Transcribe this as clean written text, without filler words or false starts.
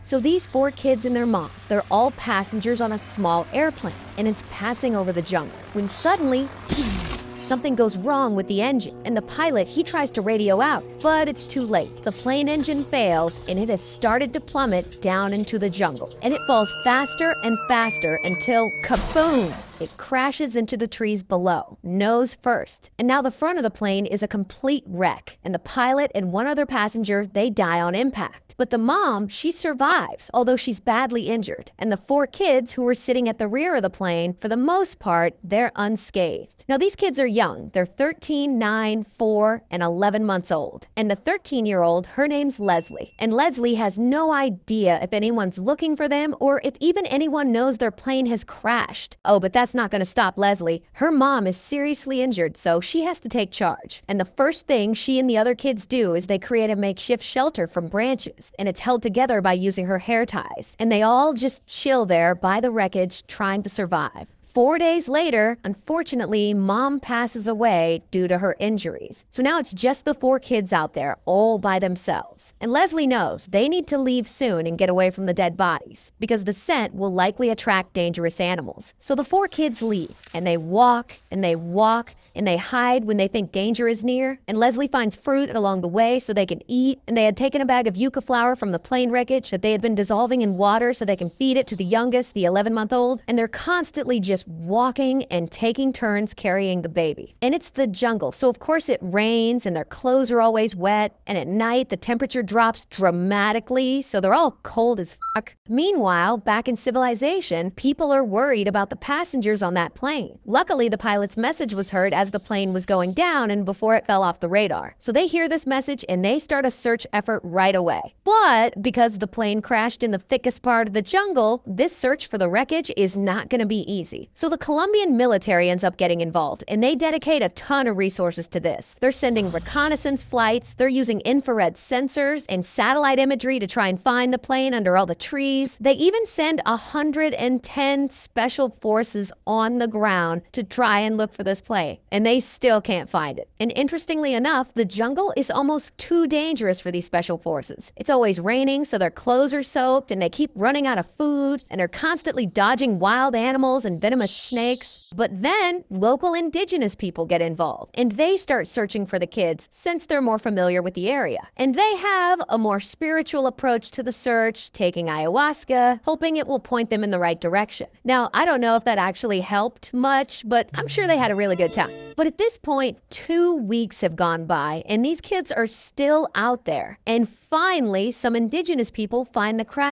So these four kids and their mom, they're all passengers on a small airplane, and it's passing over the jungle. When suddenly, something goes wrong with the engine, and the pilot, he tries to radio out, but it's too late. The plane engine fails, and it has started to plummet down into the jungle. And it falls faster and faster until, kaboom! It crashes into the trees below, nose first. And now the front of the plane is a complete wreck, and the pilot and one other passenger, they die on impact. But the mom, she survives, although she's badly injured. And the four kids who were sitting at the rear of the plane, for the most part, they're unscathed. Now these kids are young. They're 13, 9, 4, and 11 months old. And the 13-year-old, her name's Leslie. And Leslie has no idea if anyone's looking for them or if even anyone knows their plane has crashed. Oh, but that's not going to stop Leslie. Her mom is seriously injured, so she has to take charge. And the first thing she and the other kids do is they create a makeshift shelter from branches. And it's held together by using her hair ties. And they all just chill there by the wreckage trying to survive. 4 days later, unfortunately, Mom passes away due to her injuries. So now it's just the four kids out there, all by themselves. And Leslie knows they need to leave soon and get away from the dead bodies, because the scent will likely attract dangerous animals. So the four kids leave, and they walk, and they walk, and they hide when they think danger is near. And Leslie finds fruit along the way so they can eat. And they had taken a bag of yucca flower from the plane wreckage that they had been dissolving in water so they can feed it to the youngest, the 11-month-old. And they're constantly just walking and taking turns carrying the baby. And it's the jungle, so of course it rains and their clothes are always wet. And at night the temperature drops dramatically, so they're all cold as fuck. Meanwhile, back in civilization, people are worried about the passengers on that plane. Luckily, the pilot's message was heard as the plane was going down and before it fell off the radar. So they hear this message and they start a search effort right away. But because the plane crashed in the thickest part of the jungle, this search for the wreckage is not going to be easy. So the Colombian military ends up getting involved, and they dedicate a ton of resources to this. They're sending reconnaissance flights, they're using infrared sensors and satellite imagery to try and find the plane under all the trees. They even send 110 special forces on the ground to try and look for this plane. And they still can't find it. And interestingly enough, the jungle is almost too dangerous for these special forces. It's always raining, so their clothes are soaked, and they keep running out of food, and they're constantly dodging wild animals and venomous snakes. But then local indigenous people get involved, and they start searching for the kids since they're more familiar with the area. And they have a more spiritual approach to the search, taking ayahuasca, hoping it will point them in the right direction. Now, I don't know if that actually helped much, but I'm sure they had a really good time. But at this point, 2 weeks have gone by, and these kids are still out there. And finally, some indigenous people find the crash